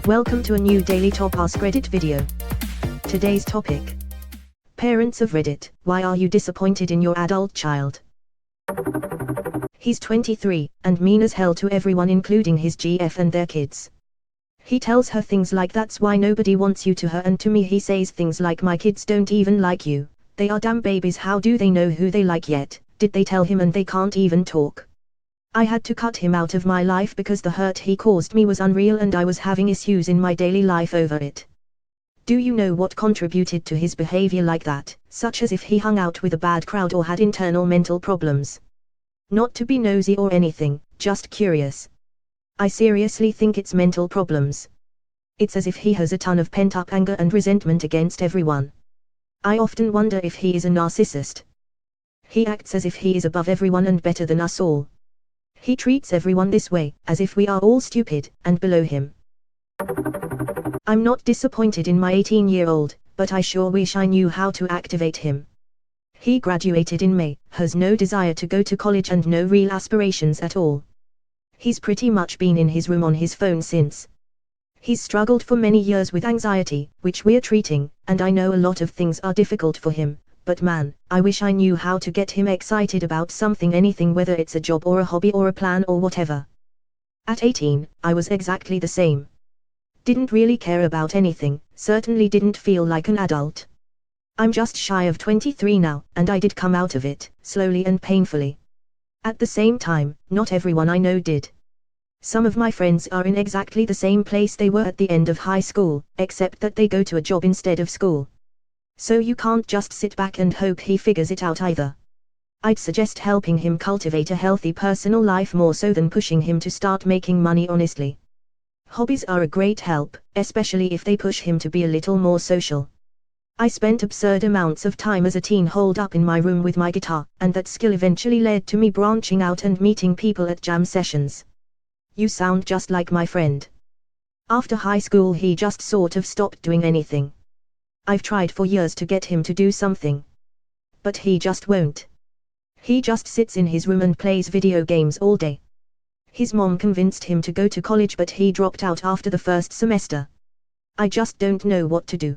Welcome to a new daily top Askreddit video. Today's topic: Parents of Reddit, why are you disappointed in your adult child? He's 23, and mean as hell to everyone including his GF and their kids. He tells her things like that's why nobody wants you to her, and to me he says things like my kids don't even like you, they are damn babies, how do they know who they like yet, did they tell him and they can't even talk? I had to cut him out of my life because the hurt he caused me was unreal and I was having issues in my daily life over it. Do you know what contributed to his behavior like that, such as if he hung out with a bad crowd or had internal mental problems? Not to be nosy or anything, just curious. I seriously think it's mental problems. It's as if he has a ton of pent-up anger and resentment against everyone. I often wonder if he is a narcissist. He acts as if he is above everyone and better than us all. He treats everyone this way, as if we are all stupid, and below him. I'm not disappointed in my 18-year-old, but I sure wish I knew how to activate him. He graduated in May, has no desire to go to college and no real aspirations at all. He's pretty much been in his room on his phone since. He's struggled for many years with anxiety, which we're treating, and I know a lot of things are difficult for him. But man, I wish I knew how to get him excited about something, anything, whether it's a job or a hobby or a plan or whatever. At 18, I was exactly the same. Didn't really care about anything, certainly didn't feel like an adult. I'm just shy of 23 now, and I did come out of it, slowly and painfully. At the same time, not everyone I know did. Some of my friends are in exactly the same place they were at the end of high school, except that they go to a job instead of school. So you can't just sit back and hope he figures it out either. I'd suggest helping him cultivate a healthy personal life more so than pushing him to start making money honestly. Hobbies are a great help, especially if they push him to be a little more social. I spent absurd amounts of time as a teen holed up in my room with my guitar, and that skill eventually led to me branching out and meeting people at jam sessions. You sound just like my friend. After high school he just sort of stopped doing anything. I've tried for years to get him to do something. But he just won't. He just sits in his room and plays video games all day. His mom convinced him to go to college, but he dropped out after the first semester. I just don't know what to do.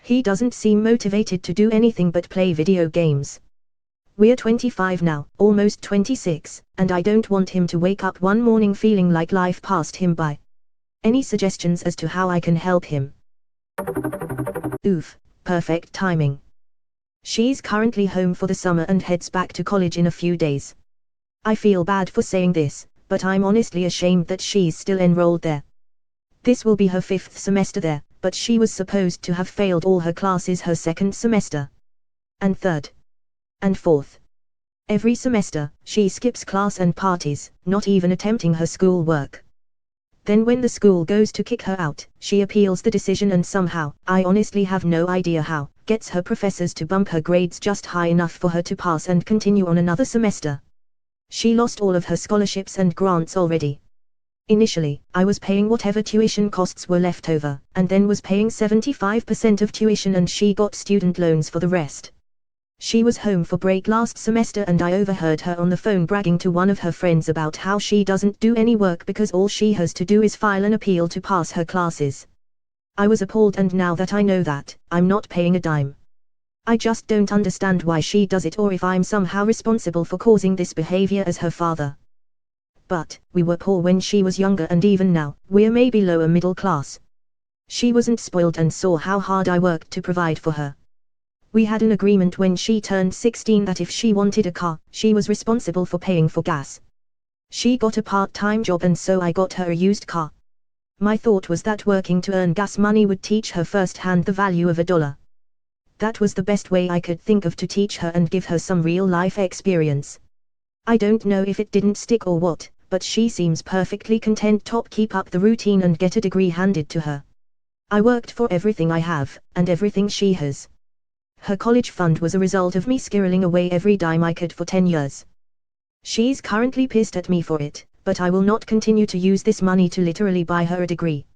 He doesn't seem motivated to do anything but play video games. We're 25 now, almost 26, and I don't want him to wake up one morning feeling like life passed him by. Any suggestions as to how I can help him? Oof, perfect timing. She's currently home for the summer and heads back to college in a few days. I feel bad for saying this, but I'm honestly ashamed that she's still enrolled there. This will be her 5th semester there, but she was supposed to have failed all her classes her 2nd semester. And 3rd. And 4th. Every semester, she skips class and parties, not even attempting her school work. Then when the school goes to kick her out, she appeals the decision and somehow, I honestly have no idea how, gets her professors to bump her grades just high enough for her to pass and continue on another semester. She lost all of her scholarships and grants already. Initially, I was paying whatever tuition costs were left over, and then was paying 75% of tuition, and she got student loans for the rest. She was home for break last semester and I overheard her on the phone bragging to one of her friends about how she doesn't do any work because all she has to do is file an appeal to pass her classes. I was appalled, and now that I know that, I'm not paying a dime. I just don't understand why she does it, or if I'm somehow responsible for causing this behavior as her father. But, we were poor when she was younger, and even now, we're maybe lower middle class. She wasn't spoiled and saw how hard I worked to provide for her. We had an agreement when she turned 16 that if she wanted a car, she was responsible for paying for gas. She got a part-time job and so I got her a used car. My thought was that working to earn gas money would teach her firsthand the value of $1. That was the best way I could think of to teach her and give her some real-life experience. I don't know if it didn't stick or what, but she seems perfectly content to keep up the routine and get a degree handed to her. I worked for everything I have, and everything she has. Her college fund was a result of me squirreling away every dime I could for 10 years. She's currently pissed at me for it, but I will not continue to use this money to literally buy her a degree.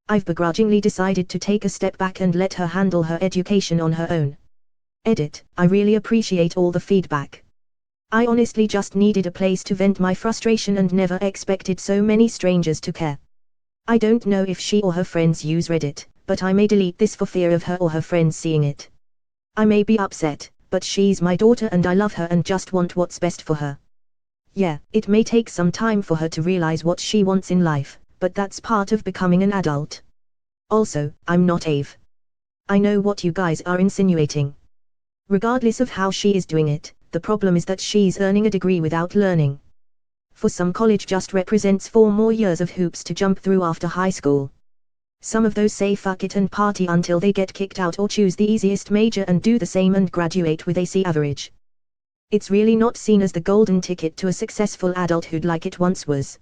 I've begrudgingly decided to take a step back and let her handle her education on her own. Edit, I really appreciate all the feedback. I honestly just needed a place to vent my frustration and never expected so many strangers to care. I don't know if she or her friends use Reddit, but I may delete this for fear of her or her friends seeing it. I may be upset, but she's my daughter and I love her and just want what's best for her. Yeah, it may take some time for her to realize what she wants in life, but that's part of becoming an adult. Also, I'm not Ave. I know what you guys are insinuating. Regardless of how she is doing it, the problem is that she's earning a degree without learning. For some, college just represents 4 more years of hoops to jump through after high school. Some of those say fuck it and party until they get kicked out or choose the easiest major and do the same and graduate with a C average. It's really not seen as the golden ticket to a successful adulthood like it once was.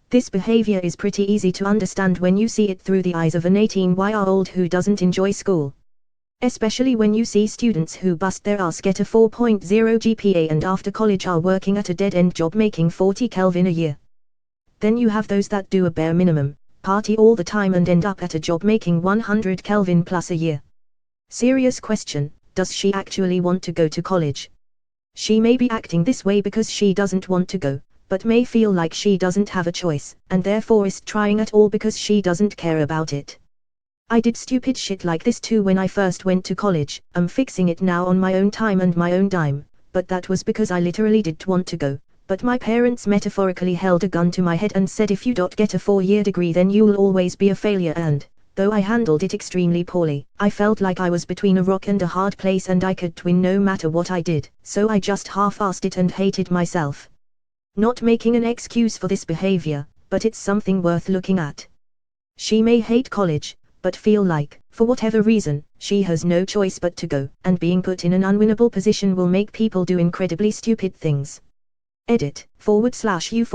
This behavior is pretty easy to understand when you see it through the eyes of an 18-year-old who doesn't enjoy school. Especially when you see students who bust their ass get a 4.0 GPA and after college are working at a dead-end job making 40 Kelvin a year. Then you have those that do a bare minimum, party all the time and end up at a job making 100 Kelvin plus a year. Serious question, does she actually want to go to college? She may be acting this way because she doesn't want to go, but may feel like she doesn't have a choice, and therefore is trying at all because she doesn't care about it. I did stupid shit like this too when I first went to college. I'm fixing it now on my own time and my own dime, but that was because I literally did want to go, but my parents metaphorically held a gun to my head and said if you don't get a 4-year degree then you'll always be a failure, and, though I handled it extremely poorly, I felt like I was between a rock and a hard place and I could win no matter what I did, so I just half-assed it and hated myself. Not making an excuse for this behavior, but it's something worth looking at. She may hate college, but feel like, for whatever reason, she has no choice but to go, and being put in an unwinnable position will make people do incredibly stupid things. Edit, /u/im_with_kthul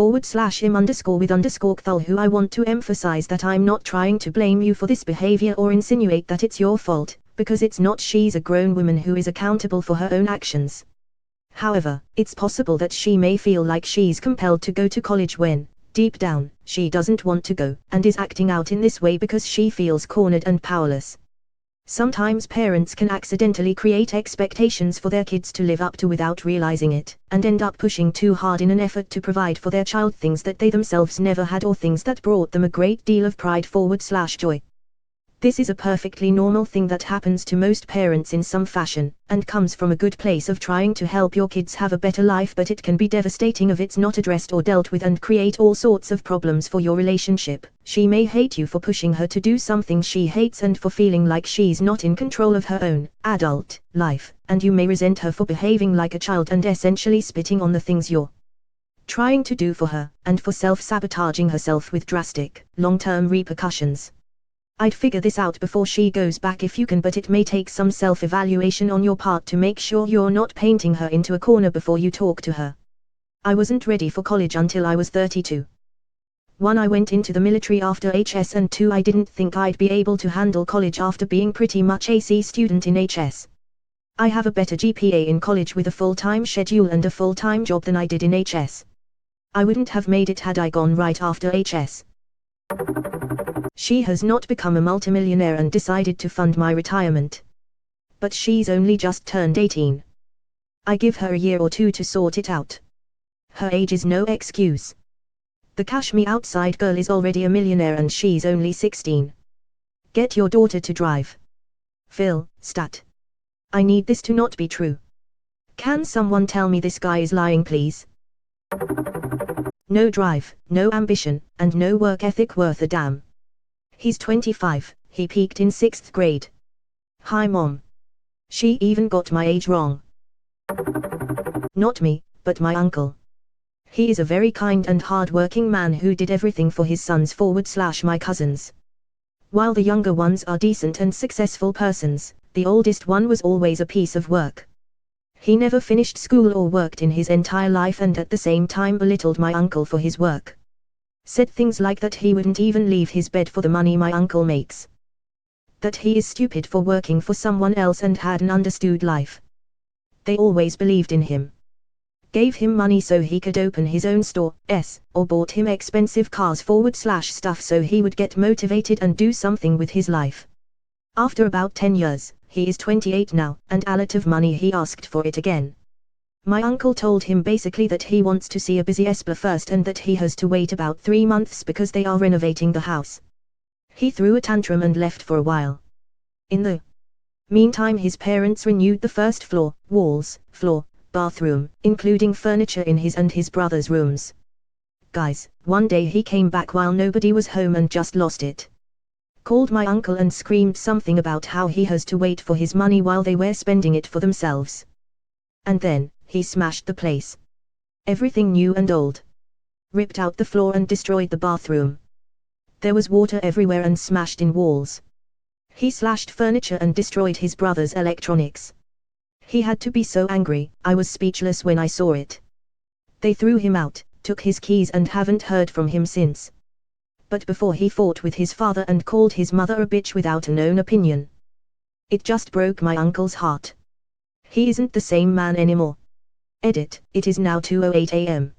who I want to emphasize that I'm not trying to blame you for this behavior or insinuate that it's your fault, because it's not. She's a grown woman who is accountable for her own actions. However, it's possible that she may feel like she's compelled to go to college when, deep down, she doesn't want to go, and is acting out in this way because she feels cornered and powerless. Sometimes parents can accidentally create expectations for their kids to live up to without realizing it, and end up pushing too hard in an effort to provide for their child things that they themselves never had or things that brought them a great deal of pride/joy. This is a perfectly normal thing that happens to most parents in some fashion, and comes from a good place of trying to help your kids have a better life, but it can be devastating if it's not addressed or dealt with and create all sorts of problems for your relationship. She may hate you for pushing her to do something she hates and for feeling like she's not in control of her own adult life, and you may resent her for behaving like a child and essentially spitting on the things you're trying to do for her, and for self-sabotaging herself with drastic, long-term repercussions. I'd figure this out before she goes back if you can, but it may take some self-evaluation on your part to make sure you're not painting her into a corner before you talk to her. I wasn't ready for college until I was 32. 1. I went into the military after HS, and 2. I didn't think I'd be able to handle college after being pretty much a C student in HS. I have a better GPA in college with a full-time schedule and a full-time job than I did in HS. I wouldn't have made it had I gone right after HS. She has not become a multimillionaire and decided to fund my retirement. But she's only just turned 18. I give her a year or 2 to sort it out. Her age is no excuse. The cash me outside girl is already a millionaire and she's only 16. Get your daughter to drive. Phil, stat. I need this to not be true. Can someone tell me this guy is lying, please? No drive, no ambition, and no work ethic worth a damn. He's 25, he peaked in 6th grade. Hi mom. She even got my age wrong. Not me, but my uncle. He is a very kind and hard-working man who did everything for his sons/my cousins. While the younger ones are decent and successful persons, the oldest one was always a piece of work. He never finished school or worked in his entire life and at the same time belittled my uncle for his work. Said things like that he wouldn't even leave his bed for the money my uncle makes. That he is stupid for working for someone else and had an understood life. They always believed in him. Gave him money so he could open his own store, or bought him expensive cars/stuff so he would get motivated and do something with his life. After about 10 years, he is 28 now, and a lot of money he asked for it again. My uncle told him basically that he wants to see a busy Espla first and that he has to wait about 3 months because they are renovating the house. He threw a tantrum and left for a while. In the meantime his parents renewed the first floor, walls, floor, bathroom, including furniture in his and his brother's rooms. Guys, one day he came back while nobody was home and just lost it. Called my uncle and screamed something about how he has to wait for his money while they were spending it for themselves. And then, he smashed the place. Everything new and old. Ripped out the floor and destroyed the bathroom. There was water everywhere and smashed in walls. He slashed furniture and destroyed his brother's electronics. He had to be so angry, I was speechless when I saw it. They threw him out, took his keys and haven't heard from him since. But before he fought with his father and called his mother a bitch without an own opinion. It just broke my uncle's heart. He isn't the same man anymore. Edit, it is now 2:08 AM.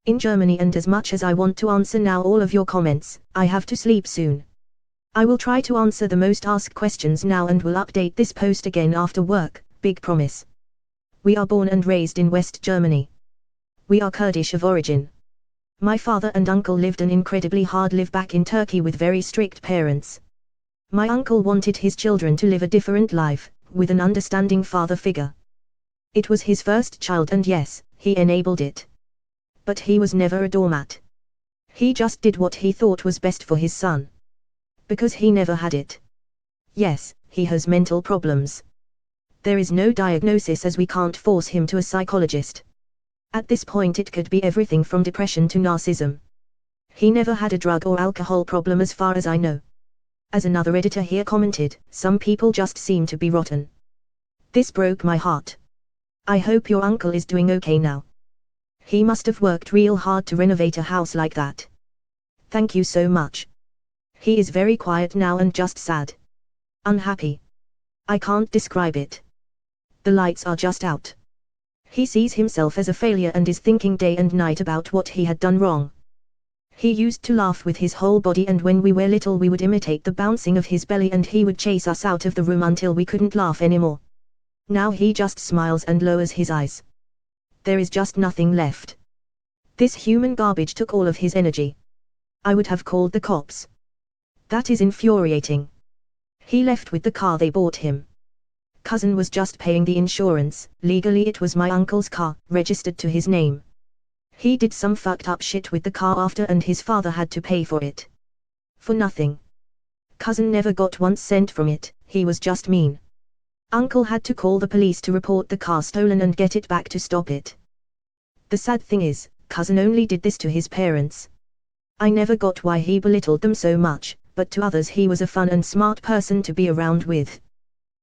In Germany, and as much as I want to answer now all of your comments, I have to sleep soon. I will try to answer the most asked questions now and will update this post again after work, big promise. We are born and raised in West Germany. We are Kurdish of origin. My father and uncle lived an incredibly hard life back in Turkey with very strict parents. My uncle wanted his children to live a different life, with an understanding father figure. It was his first child and yes, he enabled it. But he was never a doormat. He just did what he thought was best for his son. Because he never had it. Yes, he has mental problems. There is no diagnosis as we can't force him to a psychologist. At this point it could be everything from depression to narcissism. He never had a drug or alcohol problem as far as I know. As another editor here commented, some people just seem to be rotten. This broke my heart. I hope your uncle is doing okay now. He must have worked real hard to renovate a house like that. Thank you so much. He is very quiet now and just sad. Unhappy. I can't describe it. The lights are just out. He sees himself as a failure and is thinking day and night about what he had done wrong. He used to laugh with his whole body, and when we were little we would imitate the bouncing of his belly and he would chase us out of the room until we couldn't laugh anymore. Now he just smiles and lowers his eyes. There is just nothing left. This human garbage took all of his energy. I would have called the cops. That is infuriating. He left with the car they bought him. Cousin was just paying the insurance, legally it was my uncle's car, registered to his name. He did some fucked up shit with the car after and his father had to pay for it. For nothing. Cousin never got 1 cent from it, he was just mean. Uncle had to call the police to report the car stolen and get it back to stop it. The sad thing is, cousin only did this to his parents. I never got why he belittled them so much, but to others he was a fun and smart person to be around with.